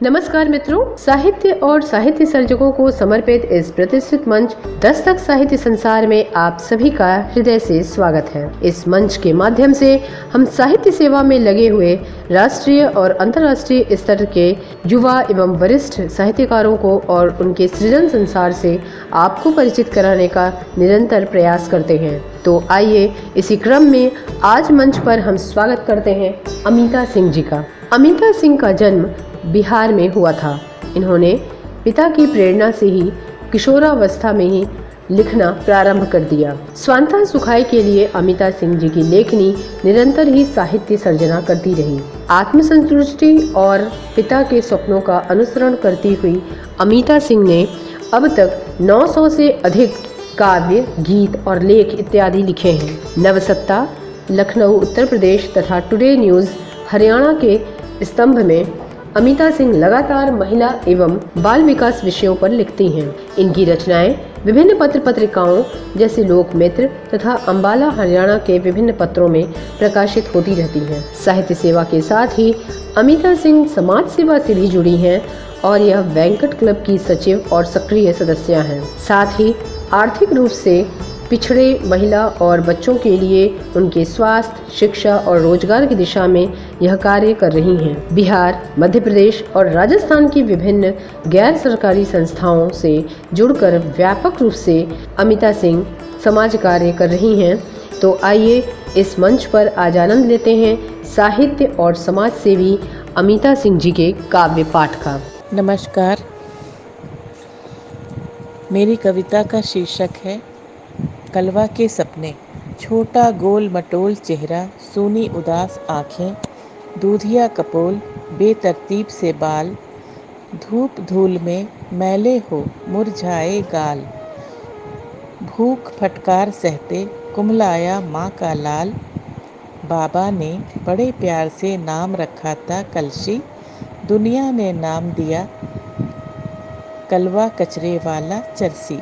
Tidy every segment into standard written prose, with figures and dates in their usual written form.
नमस्कार मित्रों, साहित्य और साहित्य सर्जकों को समर्पित इस प्रतिष्ठित मंच दस्तक साहित्य संसार में आप सभी का हृदय से स्वागत है। इस मंच के माध्यम से हम साहित्य सेवा में लगे हुए राष्ट्रीय और अंतर्राष्ट्रीय स्तर के युवा एवं वरिष्ठ साहित्यकारों को और उनके सृजन संसार से आपको परिचित कराने का निरंतर प्रयास करते हैं। तो आइए इसी क्रम में आज मंच पर हम स्वागत करते हैं अमिता सिंह जी का। अमिता सिंह का जन्म बिहार में हुआ था। इन्होंने पिता की प्रेरणा से ही किशोरावस्था में ही लिखना प्रारंभ कर दिया। स्वांतः सुखाय के लिए अमिता सिंह जी की लेखनी निरंतर ही साहित्य सर्जना करती रही। आत्मसंतुष्टि और पिता के सपनों का अनुसरण करती हुई अमिता सिंह ने अब तक 900 से अधिक काव्य, गीत और लेख इत्यादि लिखे हैं। नवसत्ता, लखनऊ उत्तर प्रदेश तथा टुडे न्यूज़ हरियाणा के स्तंभ में अमिता सिंह लगातार महिला एवं बाल विकास विषयों पर लिखती हैं। इनकी रचनाएं विभिन्न पत्र पत्रिकाओं जैसे लोकमित्र तथा अंबाला हरियाणा के विभिन्न पत्रों में प्रकाशित होती रहती हैं। साहित्य सेवा के साथ ही अमिता सिंह समाज सेवा से भी जुड़ी हैं और यह वेंकट क्लब की सचिव और सक्रिय सदस्य हैं। साथ ही आर्थिक रूप से पिछड़े महिला और बच्चों के लिए उनके स्वास्थ्य, शिक्षा और रोजगार की दिशा में यह कार्य कर रही हैं। बिहार, मध्य प्रदेश और राजस्थान की विभिन्न गैर सरकारी संस्थाओं से जुड़कर व्यापक रूप से अमिता सिंह समाज कार्य कर रही हैं। तो आइए इस मंच पर आज आनंद लेते हैं साहित्य और समाज सेवी अमिता सिंह जी के काव्य पाठ का। नमस्कार, मेरी कविता का शीर्षक है कलवा के सपने। छोटा गोल मटोल चेहरा, सूनी उदास आँखें, दूधिया कपोल, बेतरतीब से बाल, धूप धूल में मैले हो मुरझाए गाल, भूख फटकार सहते कुमलाया माँ का लाल। बाबा ने बड़े प्यार से नाम रखा था कलशी, दुनिया ने नाम दिया कलवा कचरे वाला चरसी।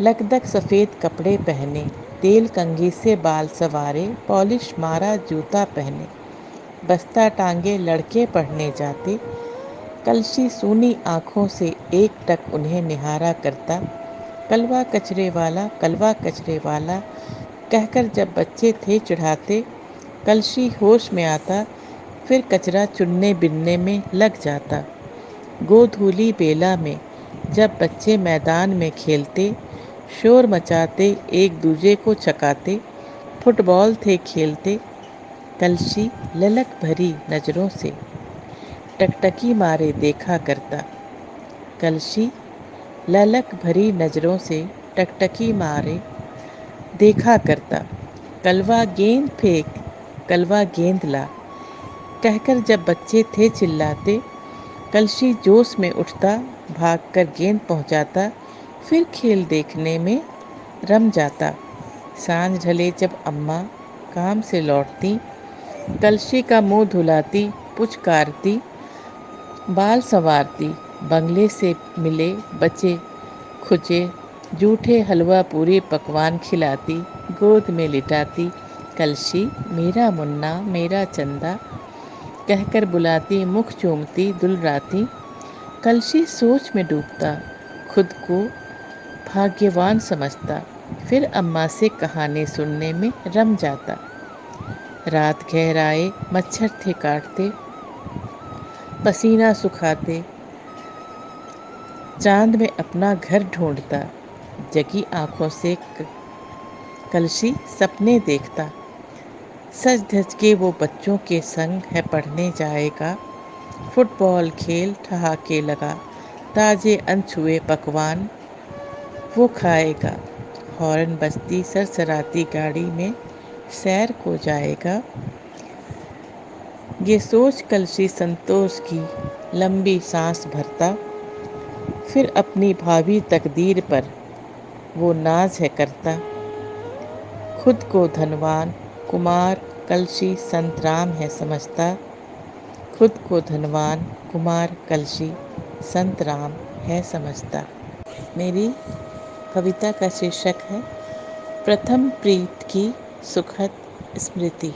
लकदक सफ़ेद कपड़े पहने, तेल कंघी से बाल सवारे, पॉलिश मारा जूता पहने, बस्ता टांगे लड़के पढ़ने जाते। कलशी सूनी आँखों से एक टक उन्हें निहारा करता। कलवा कचरे वाला कहकर जब बच्चे थे चिढ़ाते। कलशी होश में आता, फिर कचरा चुनने बिनने में लग जाता। गोधूली बेला में जब बच्चे मैदान में खेलते, शोर मचाते एक दूजे को चकाते, फुटबॉल थे खेलते। कलशी ललक भरी नज़रों से टकटकी मारे देखा करता। कलशी ललक भरी नज़रों से टकटकी मारे देखा करता। कलवा गेंद फेंक, कलवा गेंद ला कहकर जब बच्चे थे चिल्लाते। कलशी जोश में उठता, भागकर गेंद पहुंचाता, फिर खेल देखने में रम जाता। सांझ ढले जब अम्मा काम से लौटती, कलशी का मुंह धुलाती, पुचकारती, बाल संवारती, बंगले से मिले बचे खुचे जूठे हलवा पूरी पकवान खिलाती, गोद में लिटाती। कलशी मेरा मुन्ना मेरा चंदा कहकर बुलाती, मुख चूमती, दुलराती। कलशी सोच में डूबता, खुद को भाग्यवान समझता, फिर अम्मा से कहानी सुनने में रम जाता। रात गहराए मच्छर थे काटते, पसीना सुखाते, चांद में अपना घर ढूंढता। जगी आंखों से कलशी सपने देखता, सज धज के वो बच्चों के संग है पढ़ने जाएगा। फुटबॉल खेल ठहाके लगा, ताजे अनछुए पकवान वो खाएगा। हॉर्न बजती सरसराती गाड़ी में सैर को जाएगा। ये सोच कलशी संतोष की लंबी सांस भरता, फिर अपनी भावी तकदीर पर वो नाज है करता। खुद को धनवान कुमार कलशी संत राम है समझता। खुद को धनवान कुमार कलशी संत राम है समझता। मेरी कविता का शीर्षक है प्रथम प्रीत की सुखद स्मृति।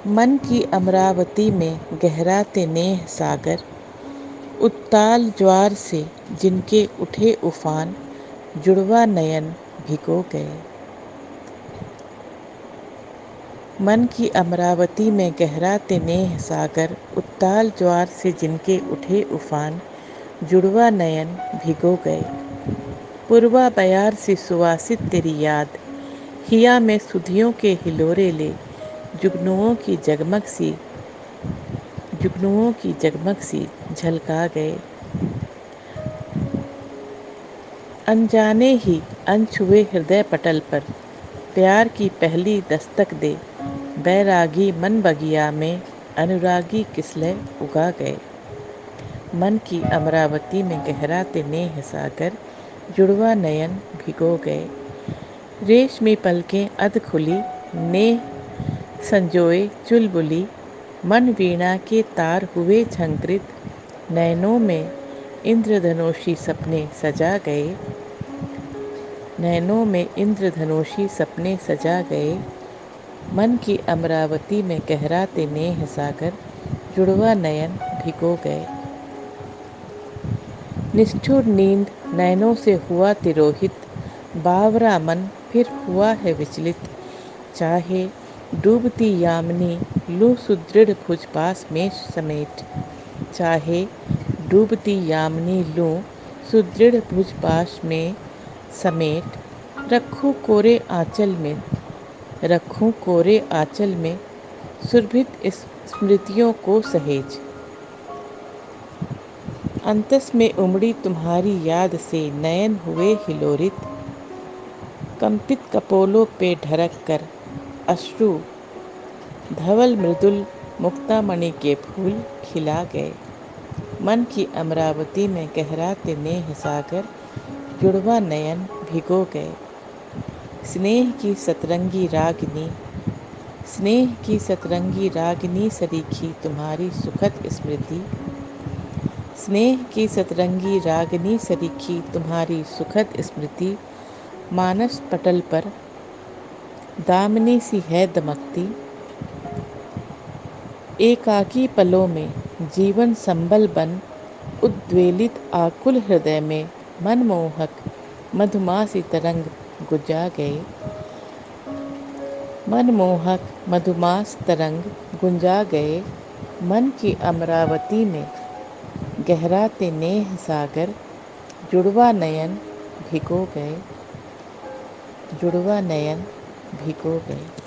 मन की अमरावती में गहराते नेह सागर, उत्ताल ज्वार से जिनके उठे उफान, जुड़वा नयन भिगो गए। मन की अमरावती में गहराते नेह सागर, उत्ताल ज्वार से जिनके उठे उफान, जुड़वा नयन भिगो गए। पूर्वा बयार से सुवासित तेरी याद, हिया में सुधियों के हिलोरे ले, जुगनुओं की जगमग सी झलका गए। अनजाने ही अनछुए हृदय पटल पर प्यार की पहली दस्तक दे, बैरागी मन बगिया में अनुरागी किसलय उगा गए। मन की अमरावती में गहराते नेह सागर, जुड़वा नयन भिगो गए। रेशमी पलकें अध खुली, नेह संजोए चुलबुली, मन वीणा के तार हुए झंकृत, नयनों में इंद्रधनुषी सपने सजा गए। नयनों में इंद्रधनुषी सपने सजा गए। मन की अमरावती में गहराते नेह सागर, जुड़वा नयन भिगो गए। निष्ठुर नींद नयनों से हुआ तिरोहित, बावरा मन फिर हुआ है विचलित। चाहे डूबती यामिनी लूं सुदृढ़ भुज पास में समेट, चाहे डूबती यामिनी लूं सुदृढ़ भुज पास में समेट, रखूं कोरे आंचल में सुरभित स्मृतियों को सहेज। अंतस में उमड़ी तुम्हारी याद से नयन हुए हिलोरित, कंपित कपोलों पे ढरक कर अश्रु धवल मृदुल मुक्तामणि के फूल खिला गए। मन की अमरावती में गहराते नेह सागर, जुड़वा नयन भिगो गए। स्नेह की सतरंगी सरीखी तुम्हारी सुखद स्मृति, स्नेह की सतरंगी रागिनी सरीखी तुम्हारी सुखद स्मृति, मानस पटल पर दामिनी सी है दमकती। एकाकी पलों में जीवन संबल बन, उद्वेलित आकुल हृदय में मनमोहक मधुमासी तरंग गुंजा गए। मनमोहक मधुमास तरंग गुंजा गए। मन की अमरावती में गहराते नेह सागर, जुड़वा नयन भिगो गए। जुड़वा नयन भिगो गए।